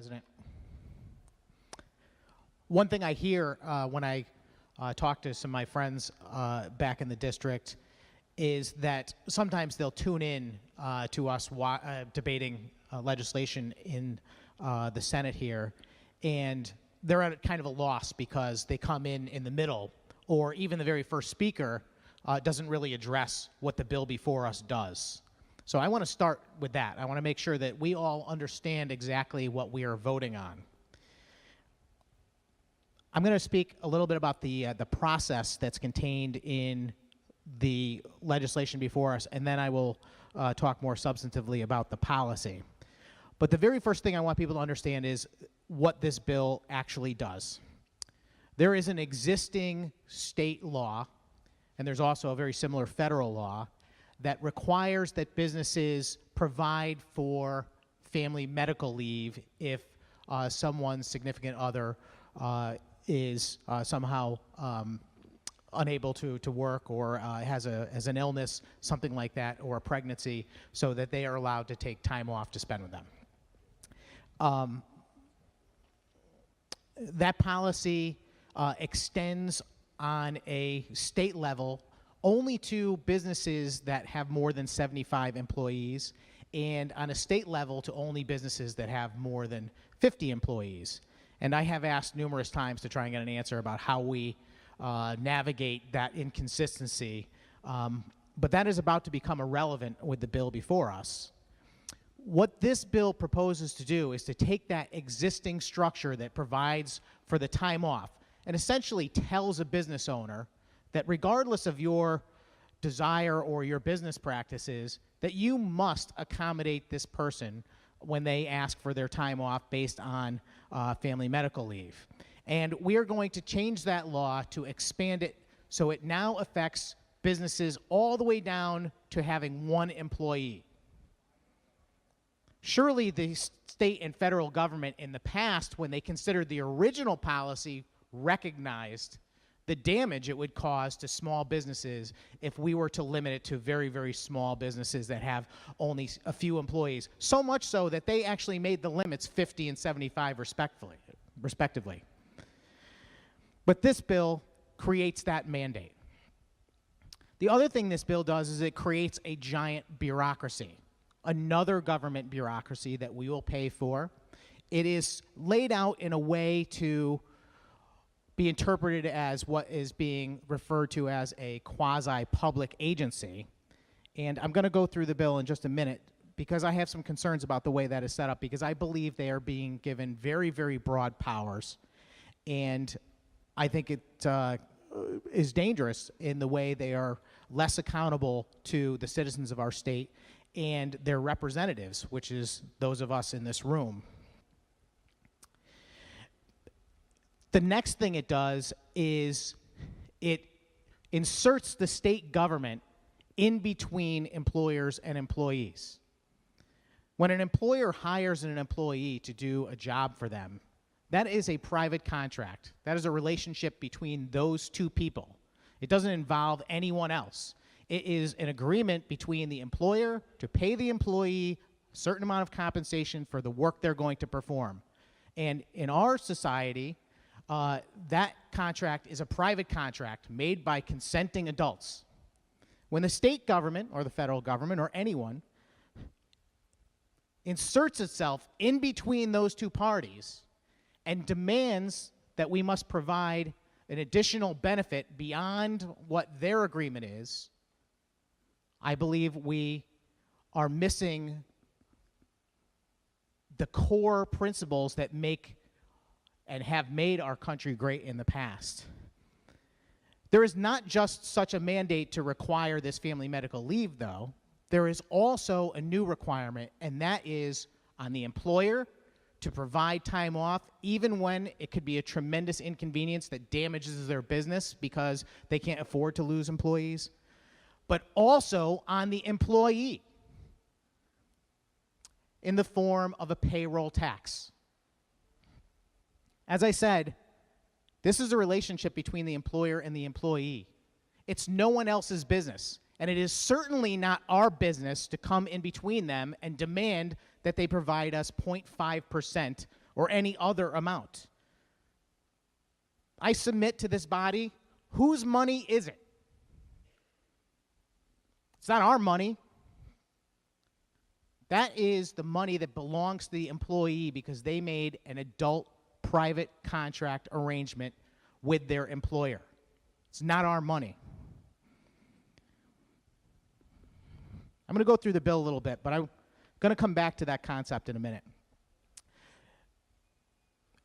President. One thing I hear when I talk to some of my friends back in the district is that sometimes they'll tune in to us debating legislation in the Senate here, and they're at kind of a loss because they come in the middle, or even the very first speaker doesn't really address what the bill before us does. So I want to start with that. I want to make sure that we all understand exactly what we are voting on. I'm going to speak a little bit about the process that's contained in the legislation before us, and then I will talk more substantively about the policy. But the very first thing I want people to understand is what this bill actually does. There is an existing state law, and there's also a very similar federal law, that requires that businesses provide for family medical leave if someone's significant other is somehow unable to work, or has an illness, something like that, or a pregnancy, so that they are allowed to take time off to spend with them. That policy extends on a state level only to businesses that have more than 75 employees, and on a state level to only businesses that have more than 50 employees. And I have asked numerous times to try and get an answer about how we navigate that inconsistency, but that is about to become irrelevant with the bill before us. What this bill proposes to do is to take that existing structure that provides for the time off and essentially tells a business owner that regardless of your desire or your business practices, that you must accommodate this person when they ask for their time off based on family medical leave. And we are going to change that law to expand it so it now affects businesses all the way down to having one employee. Surely the state and federal government in the past, when they considered the original policy, recognized the damage it would cause to small businesses if we were to limit it to very, very small businesses that have only a few employees. So much so that they actually made the limits 50 and 75 respectively. But this bill creates that mandate. The other thing this bill does is it creates a giant bureaucracy, another government bureaucracy that we will pay for. It is laid out in a way to be interpreted as what is being referred to as a quasi-public agency. And I'm going to go through the bill in just a minute because I have some concerns about the way that is set up, because I believe they are being given very, very broad powers. And I think it is dangerous in the way they are less accountable to the citizens of our state and their representatives, which is those of us in this room. The next thing it does is it inserts the state government in between employers and employees. When an employer hires an employee to do a job for them, that is a private contract. That is a relationship between those two people. It doesn't involve anyone else. It is an agreement between the employer to pay the employee a certain amount of compensation for the work they're going to perform. And in our society, that contract is a private contract made by consenting adults. When the state government or the federal government or anyone inserts itself in between those two parties and demands that we must provide an additional benefit beyond what their agreement is, I believe we are missing the core principles that make and have made our country great in the past. There is not just such a mandate to require this family medical leave, though. There is also a new requirement, and that is on the employer to provide time off, even when it could be a tremendous inconvenience that damages their business because they can't afford to lose employees, but also on the employee in the form of a payroll tax. As I said, this is a relationship between the employer and the employee. It's no one else's business, and it is certainly not our business to come in between them and demand that they provide us 0.5% or any other amount. I submit to this body, whose money is it? It's not our money. That is the money that belongs to the employee because they made an adult private contract arrangement with their employer. It's not our money. I'm going to go through the bill a little bit, but I'm going to come back to that concept in a minute.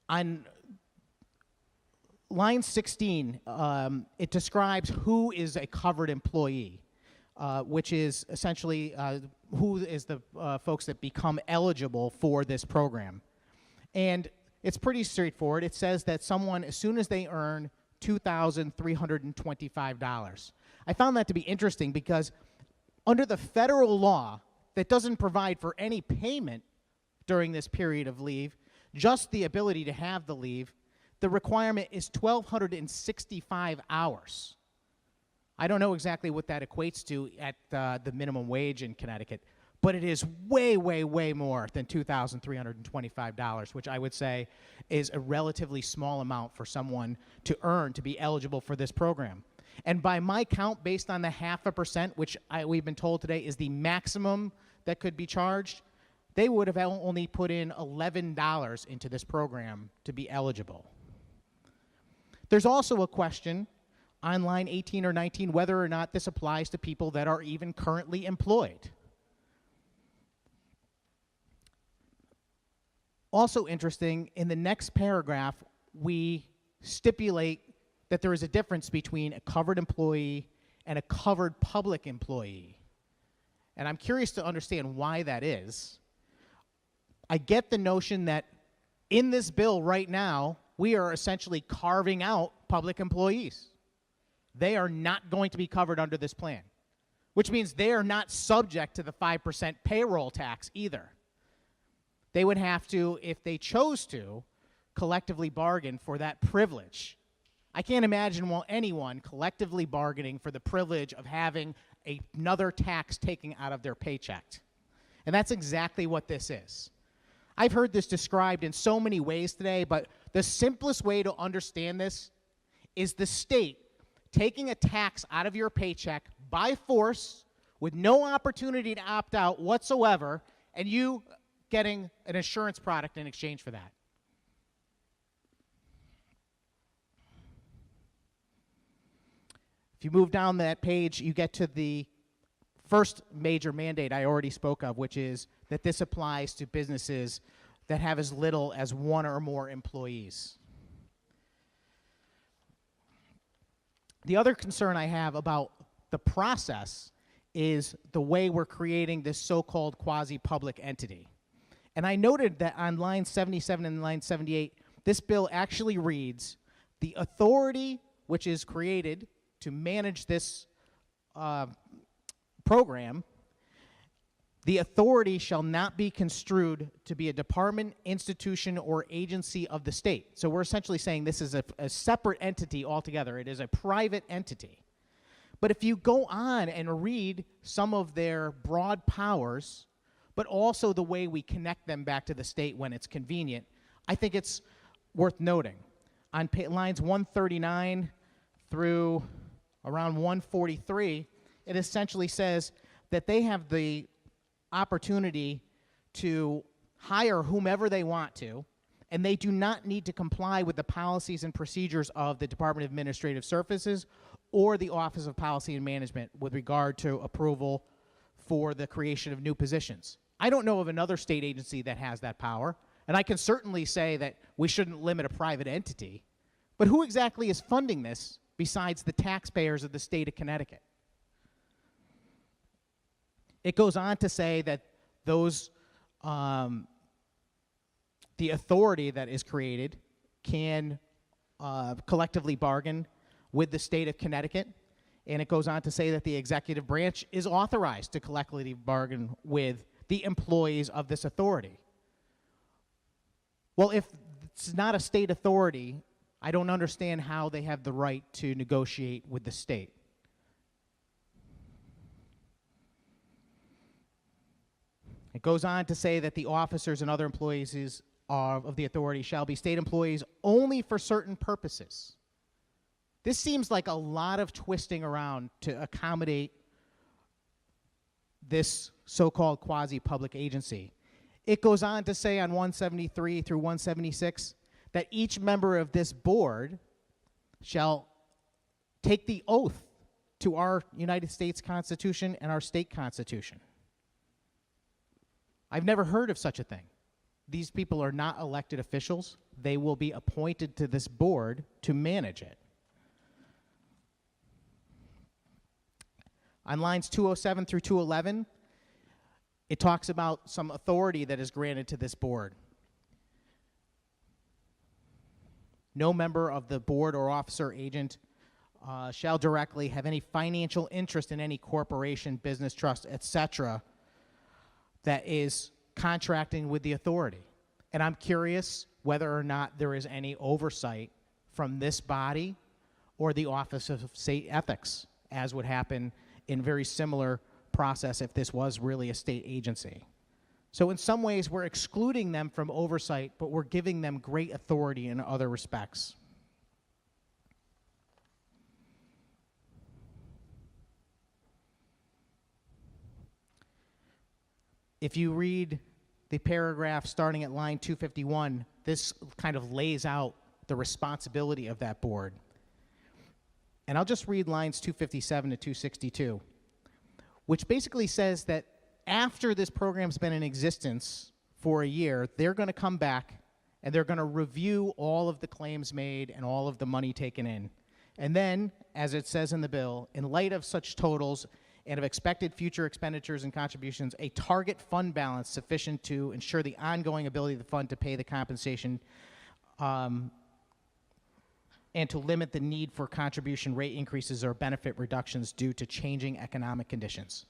On line 16, it describes who is a covered employee, which is essentially who is the folks that become eligible for this program. And it's pretty straightforward. It says that someone, as soon as they earn $2,325. I found that to be interesting because under the federal law that doesn't provide for any payment during this period of leave, just the ability to have the leave, the requirement is 1,265 hours. I don't know exactly what that equates to at the minimum wage in Connecticut, but it is way, way, way more than $2,325, which I would say is a relatively small amount for someone to earn to be eligible for this program. And by my count, based on the 0.5%, which we've been told today is the maximum that could be charged, they would have only put in $11 into this program to be eligible. There's also a question on line 18 or 19 whether or not this applies to people that are even currently employed. Also interesting, in the next paragraph, we stipulate that there is a difference between a covered employee and a covered public employee. And I'm curious to understand why that is. I get the notion that in this bill right now, we are essentially carving out public employees. They are not going to be covered under this plan, which means they are not subject to the 5% payroll tax either. They would have to, if they chose to, collectively bargain for that privilege. I can't imagine anyone collectively bargaining for the privilege of having another tax taken out of their paycheck. And that's exactly what this is. I've heard this described in so many ways today, but the simplest way to understand this is the state taking a tax out of your paycheck by force with no opportunity to opt out whatsoever, and you getting an insurance product in exchange for that. If you move down that page, you get to the first major mandate I already spoke of, which is that this applies to businesses that have as little as one or more employees. The other concern I have about the process is the way we're creating this so-called quasi-public entity. And I noted that on line 77 and line 78, this bill actually reads, the authority which is created to manage this program, the authority shall not be construed to be a department, institution, or agency of the state. So we're essentially saying this is a separate entity altogether. It is a private entity. But if you go on and read some of their broad powers, but also the way we connect them back to the state when it's convenient, I think it's worth noting. On lines 139 through around 143, it essentially says that they have the opportunity to hire whomever they want to, and they do not need to comply with the policies and procedures of the Department of Administrative Services or the Office of Policy and Management with regard to approval for the creation of new positions. I don't know of another state agency that has that power, and I can certainly say that we shouldn't limit a private entity, but who exactly is funding this besides the taxpayers of the state of Connecticut? It goes on to say that those, the authority that is created can collectively bargain with the state of Connecticut, and it goes on to say that the executive branch is authorized to collectively bargain with the employees of this authority. Well, if it's not a state authority, I don't understand how they have the right to negotiate with the state. It goes on to say that the officers and other employees of the authority shall be state employees only for certain purposes. This seems like a lot of twisting around to accommodate this so-called quasi-public agency. It goes on to say on 173 through 176 that each member of this board shall take the oath to our United States Constitution and our state constitution. I've never heard of such a thing. These people are not elected officials. They will be appointed to this board to manage it. On lines 207 through 211, it talks about some authority that is granted to this board. No member of the board or officer agent shall directly have any financial interest in any corporation, business, trust, etc., that is contracting with the authority. And I'm curious whether or not there is any oversight from this body or the Office of State Ethics, as would happen in very similar process if this was really a state agency. So in some ways, we're excluding them from oversight, but we're giving them great authority in other respects. If you read the paragraph starting at line 251, this kind of lays out the responsibility of that board. And I'll just read lines 257 to 262, which basically says that after this program's been in existence for a year, they're going to come back and they're going to review all of the claims made and all of the money taken in. And then, as it says in the bill, in light of such totals and of expected future expenditures and contributions, a target fund balance sufficient to ensure the ongoing ability of the fund to pay the compensation and to limit the need for contribution rate increases or benefit reductions due to changing economic conditions.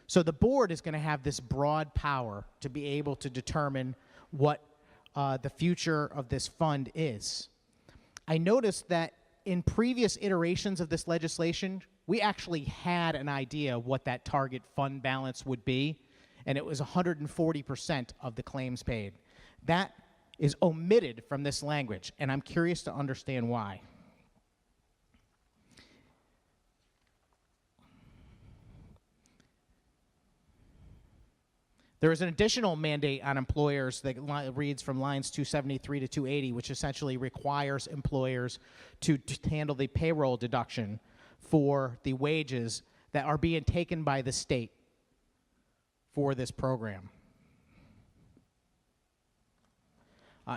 So the board is going to have this broad power to be able to determine what the future of this fund is. I noticed that in previous iterations of this legislation, we actually had an idea what that target fund balance would be, and it was 140% of the claims paid. That is omitted from this language, and I'm curious to understand why. There is an additional mandate on employers that reads from lines 273 to 280, which essentially requires employers to handle the payroll deduction for the wages that are being taken by the state for this program.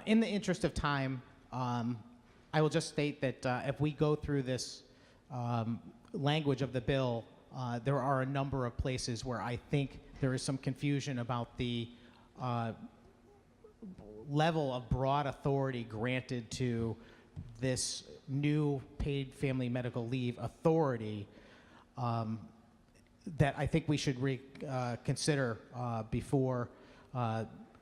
In the interest of time, I will just state that if we go through this language of the bill, there are a number of places where I think there is some confusion about the level of broad authority granted to this new paid family medical leave authority that I think we should consider before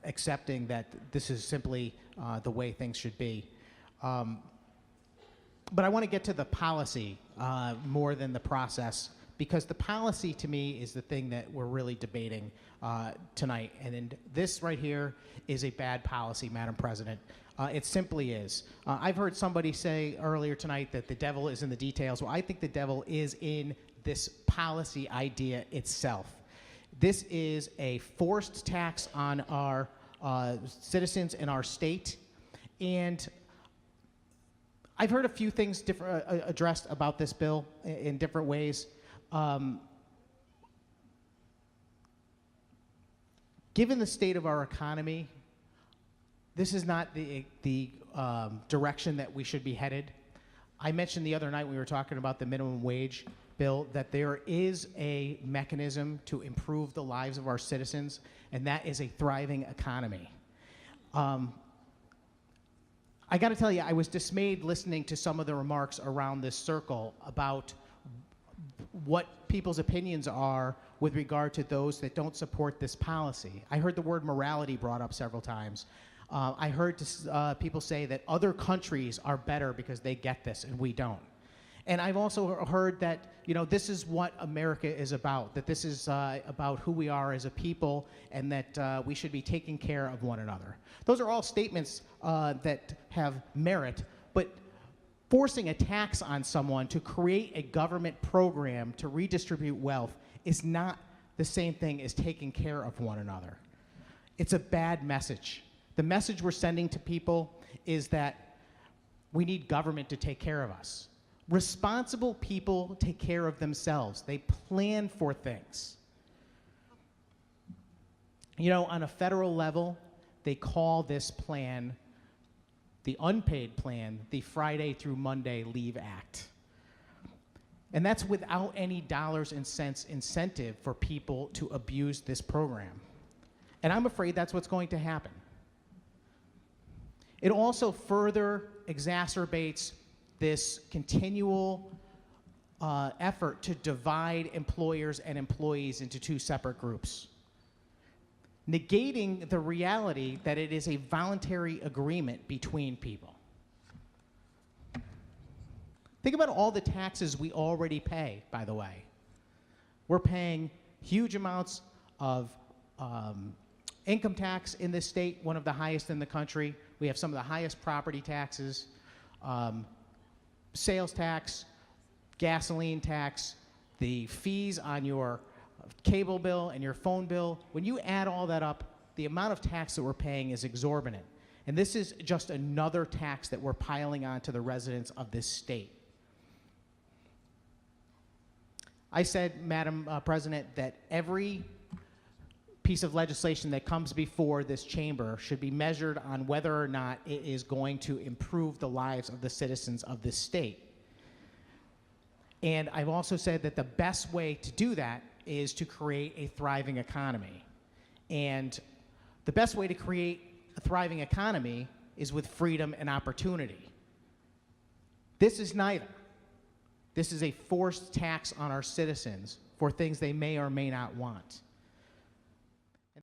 accepting that this is simply the way things should be. But I want to get to the policy more than the process, because the policy to me is the thing that we're really debating tonight. And this right here is a bad policy, Madam President. It simply is. I've heard somebody say earlier tonight that the devil is in the details. Well, I think the devil is in this policy idea itself. This is a forced tax on our citizens in our state. And I've heard a few things addressed about this bill in different ways. Given the state of our economy, this is not the direction that we should be headed. I mentioned the other night when we were talking about the minimum wage bill that there is a mechanism to improve the lives of our citizens, and that is a thriving economy. I got to tell you, I was dismayed listening to some of the remarks around this circle about what people's opinions are with regard to those that don't support this policy. I heard the word morality brought up several times. I heard people say that other countries are better because they get this and we don't. And I've also heard that, this is what America is about, that this is about who we are as a people, and that we should be taking care of one another. Those are all statements that have merit, but forcing a tax on someone to create a government program to redistribute wealth is not the same thing as taking care of one another. It's a bad message. The message we're sending to people is that we need government to take care of us. Responsible people take care of themselves. They plan for things. On a federal level, they call this plan, the unpaid plan, the Friday through Monday Leave Act. And that's without any dollars and cents incentive for people to abuse this program. And I'm afraid that's what's going to happen. It also further exacerbates this continual effort to divide employers and employees into two separate groups, negating the reality that it is a voluntary agreement between people. Think about all the taxes we already pay, by the way. We're paying huge amounts of income tax in this state, one of the highest in the country. We have some of the highest property taxes, sales tax, gasoline tax, the fees on your cable bill and your phone bill. When you add all that up, the amount of tax that we're paying is exorbitant. And this is just another tax that we're piling on to the residents of this state. I said, Madam President, that every piece of legislation that comes before this chamber should be measured on whether or not it is going to improve the lives of the citizens of this state. And I've also said that the best way to do that is to create a thriving economy. And the best way to create a thriving economy is with freedom and opportunity. This is neither. This is a forced tax on our citizens for things they may or may not want.